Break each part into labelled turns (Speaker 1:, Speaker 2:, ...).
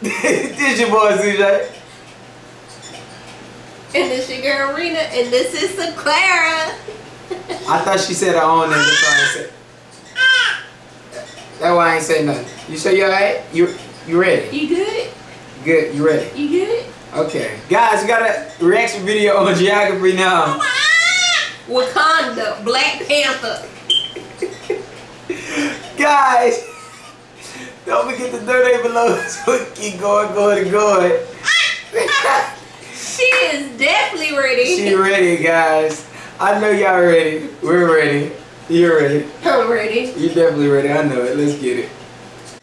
Speaker 1: This your boy CJ.
Speaker 2: And this your girl RINA, and this is Clara.
Speaker 1: I thought she said her own name, that's why I said. That's why I ain't say nothing. You sure you alright? You ready?
Speaker 2: You good?
Speaker 1: Good, you ready?
Speaker 2: You good?
Speaker 1: Okay. Guys, we got a reaction video on geography now.
Speaker 2: Wakanda, Black Panther.
Speaker 1: Guys, don't forget to donate below so we keep going.
Speaker 2: She is definitely ready.
Speaker 1: She ready, guys. I know y'all ready. We're ready. You're ready.
Speaker 2: I'm ready.
Speaker 1: You're definitely ready. I know it. Let's get it.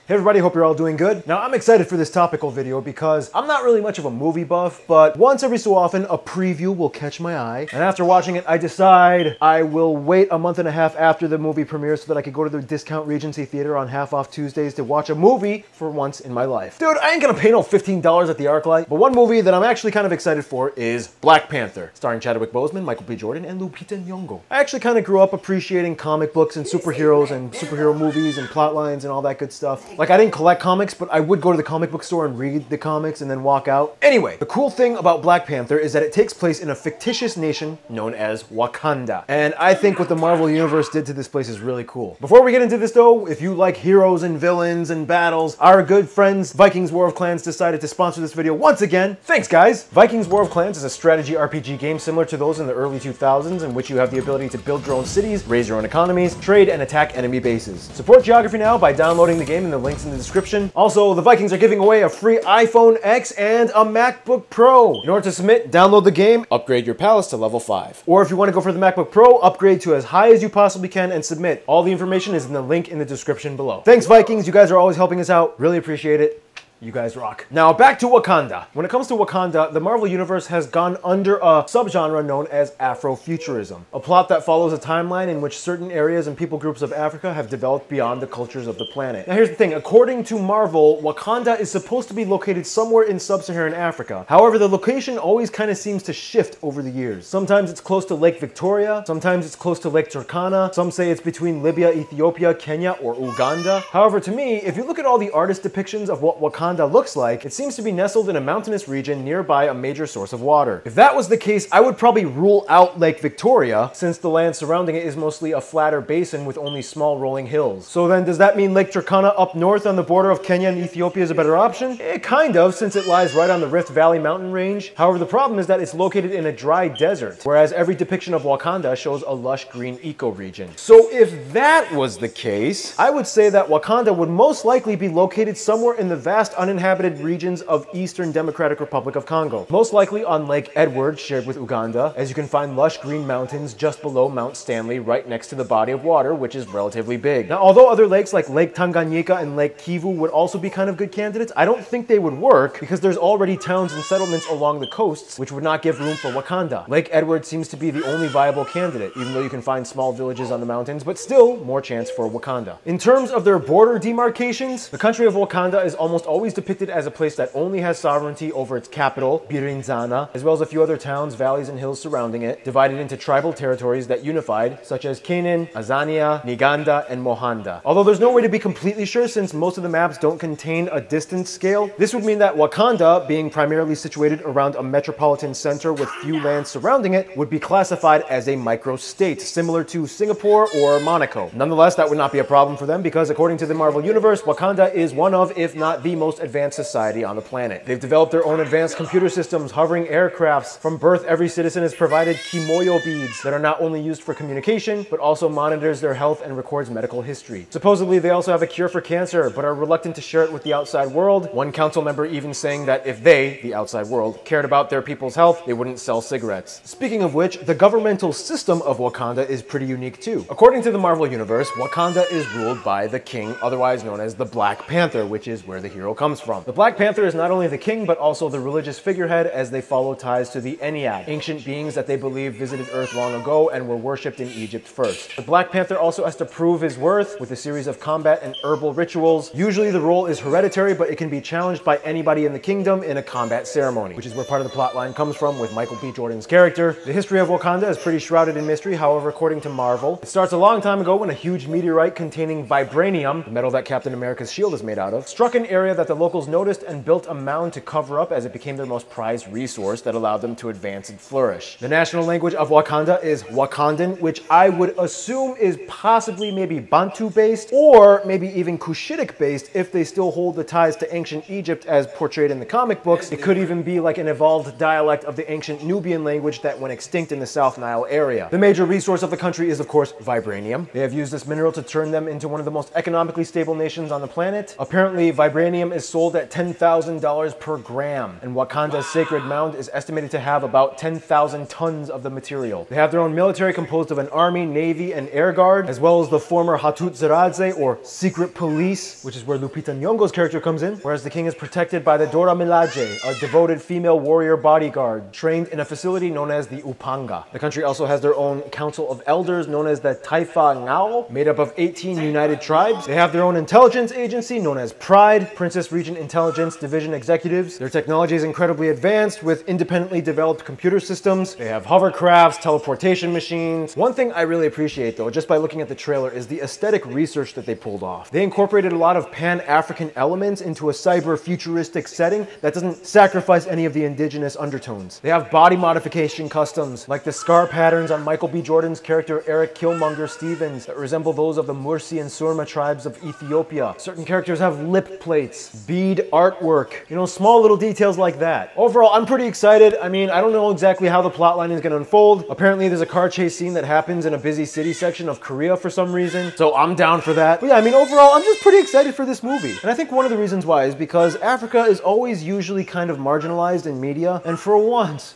Speaker 3: Hey everybody, hope you're all doing good. Now I'm excited for this topical video because I'm not really much of a movie buff, but once every so often a preview will catch my eye. And after watching it, I decide I will wait a month and a half after the movie premieres so that I could go to the discount Regency Theater on half-off Tuesdays to watch a movie for once in my life. Dude, I ain't gonna pay no $15 at the ArcLight, but one movie that I'm actually kind of excited for is Black Panther, starring Chadwick Boseman, Michael B. Jordan, and Lupita Nyong'o. I actually kind of grew up appreciating comic books and superheroes and superhero movies and plot lines and all that good stuff. Like, I didn't collect comics, but I would go to the comic book store and read the comics and then walk out. Anyway, the cool thing about Black Panther is that it takes place in a fictitious nation known as Wakanda. And I think what the Marvel Universe did to this place is really cool. Before we get into this though, if you like heroes and villains and battles, our good friends Vikings War of Clans decided to sponsor this video once again. Thanks guys! Vikings War of Clans is a strategy RPG game similar to those in the early 2000s in which you have the ability to build your own cities, raise your own economies, trade, and attack enemy bases. Support Geography now by downloading the game in the links in the description. Also, the Vikings are giving away a free iPhone X and a MacBook Pro. In order to submit, download the game, upgrade your palace to level 5. Or if you want to go for the MacBook Pro, upgrade to as high as you possibly can and submit. All the information is in the link in the description below. Thanks Vikings, you guys are always helping us out. Really appreciate it. You guys rock. Now back to Wakanda. When it comes to Wakanda, the Marvel Universe has gone under a subgenre known as Afrofuturism, a plot that follows a timeline in which certain areas and people groups of Africa have developed beyond the cultures of the planet. Now here's the thing, according to Marvel, Wakanda is supposed to be located somewhere in sub-Saharan Africa. However, the location always kind of seems to shift over the years. Sometimes it's close to Lake Victoria, sometimes it's close to Lake Turkana, some say it's between Libya, Ethiopia, Kenya, or Uganda. However, to me, if you look at all the artist depictions of what Wakanda looks like, it seems to be nestled in a mountainous region nearby a major source of water. If that was the case, I would probably rule out Lake Victoria, since the land surrounding it is mostly a flatter basin with only small rolling hills. So then does that mean Lake Turkana up north on the border of Kenya and Ethiopia is a better option? Kind of, since it lies right on the Rift Valley mountain range. However, the problem is that it's located in a dry desert, whereas every depiction of Wakanda shows a lush green ecoregion. So if that was the case, I would say that Wakanda would most likely be located somewhere in the vast uninhabited regions of Eastern Democratic Republic of Congo. Most likely on Lake Edward, shared with Uganda, as you can find lush green mountains just below Mount Stanley right next to the body of water, which is relatively big. Now, although other lakes like Lake Tanganyika and Lake Kivu would also be kind of good candidates, I don't think they would work because there's already towns and settlements along the coasts, which would not give room for Wakanda. Lake Edward seems to be the only viable candidate, even though you can find small villages on the mountains, but still more chance for Wakanda. In terms of their border demarcations, the country of Wakanda is almost always depicted as a place that only has sovereignty over its capital, Birinzana, as well as a few other towns, valleys, and hills surrounding it, divided into tribal territories that unified, such as Kenin, Azania, Niganda, and Mohanda. Although there's no way to be completely sure since most of the maps don't contain a distance scale, this would mean that Wakanda, being primarily situated around a metropolitan center with few lands surrounding it, would be classified as a micro-state, similar to Singapore or Monaco. Nonetheless, that would not be a problem for them because according to the Marvel Universe, Wakanda is one of, if not the most advanced society on the planet. They've developed their own advanced computer systems, hovering aircrafts. From birth, every citizen is provided kimoyo beads that are not only used for communication, but also monitors their health and records medical history. Supposedly, they also have a cure for cancer, but are reluctant to share it with the outside world. One council member even saying that if they, the outside world, cared about their people's health, they wouldn't sell cigarettes. Speaking of which, the governmental system of Wakanda is pretty unique too. According to the Marvel Universe, Wakanda is ruled by the king, otherwise known as the Black Panther, which is where the hero comes from. The Black Panther is not only the king, but also the religious figurehead as they follow ties to the Ennead, ancient beings that they believe visited Earth long ago and were worshipped in Egypt first. The Black Panther also has to prove his worth with a series of combat and herbal rituals. Usually the role is hereditary, but it can be challenged by anybody in the kingdom in a combat ceremony, which is where part of the plotline comes from with Michael B. Jordan's character. The history of Wakanda is pretty shrouded in mystery, however, according to Marvel, it starts a long time ago when a huge meteorite containing vibranium, the metal that Captain America's shield is made out of, struck an area that the locals noticed and built a mound to cover up as it became their most prized resource that allowed them to advance and flourish. The national language of Wakanda is Wakandan, which I would assume is possibly maybe Bantu-based or maybe even Cushitic-based if they still hold the ties to ancient Egypt as portrayed in the comic books. It could even be like an evolved dialect of the ancient Nubian language that went extinct in the South Nile area. The major resource of the country is, of course, vibranium. They have used this mineral to turn them into one of the most economically stable nations on the planet. Apparently, vibranium is sold at $10,000 per gram, and Wakanda's sacred mound is estimated to have about 10,000 tons of the material. They have their own military composed of an army, navy, and air guard, as well as the former Hatutzeradze, or secret police, which is where Lupita Nyong'o's character comes in, whereas the king is protected by the Dora Milaje, a devoted female warrior bodyguard, trained in a facility known as the Upanga. The country also has their own council of elders known as the Taifa Ngao, made up of 18 united tribes. They have their own intelligence agency known as Pride, Princess Region Intelligence Division executives. Their technology is incredibly advanced with independently developed computer systems. They have hovercrafts, teleportation machines. One thing I really appreciate though, just by looking at the trailer, is the aesthetic research that they pulled off. They incorporated a lot of pan-African elements into a cyber-futuristic setting that doesn't sacrifice any of the indigenous undertones. They have body modification customs, like the scar patterns on Michael B. Jordan's character Eric Killmonger Stevens that resemble those of the Mursi and Surma tribes of Ethiopia. Certain characters have lip plates, bead artwork, you know, small little details like that. Overall, I'm pretty excited. I mean, I don't know exactly how the plotline is going to unfold. Apparently, there's a car chase scene that happens in a busy city section of Korea for some reason, so I'm down for that. But yeah, I mean, overall, I'm just pretty excited for this movie. And I think one of the reasons why is because Africa is always usually kind of marginalized in media, and for once,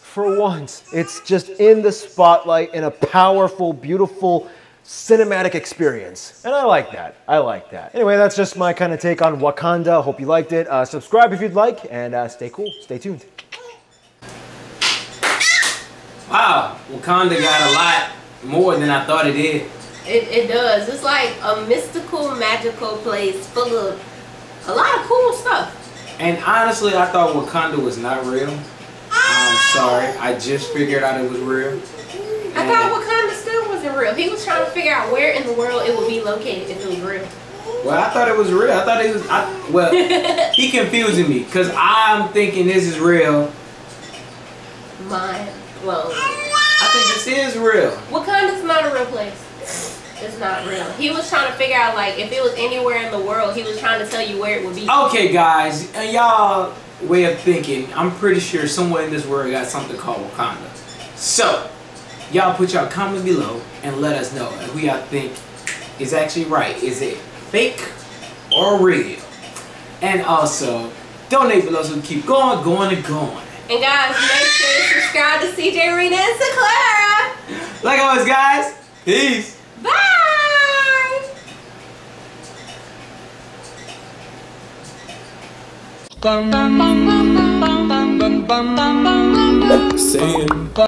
Speaker 3: it's just in the spotlight in a powerful, beautiful, cinematic experience. And I like that. I like that. Anyway, that's just my kind of take on Wakanda. Hope you liked it. Subscribe if you'd like, and stay cool. Stay tuned.
Speaker 1: Wow, Wakanda got a lot more than I thought it did.
Speaker 2: It does. It's like a mystical, magical place full of a lot of cool stuff.
Speaker 1: And honestly, I thought Wakanda was not real. I'm sorry. I just figured out it was real.
Speaker 2: I thought Wakanda still wasn't real. He was trying to figure out where in the world it would be located if it was real.
Speaker 1: Well, I thought it was real. I thought it was... well, he confusing me because I'm thinking this is real.
Speaker 2: Well,
Speaker 1: I think this is real.
Speaker 2: Wakanda's not a real place. It's not real. He was trying to figure out, like, if it was anywhere in the world, he was trying to tell you where it would be.
Speaker 1: Okay, guys, and y'all way of thinking, I'm pretty sure somewhere in this world got something called Wakanda. So, y'all put y'all comment below and let us know who y'all think is actually right. Is it fake or real? And also, donate below so we keep going.
Speaker 2: And guys, make sure to subscribe to CJ, RINA, and Clara.
Speaker 1: Like always, guys, peace.
Speaker 2: Bye.
Speaker 4: Saying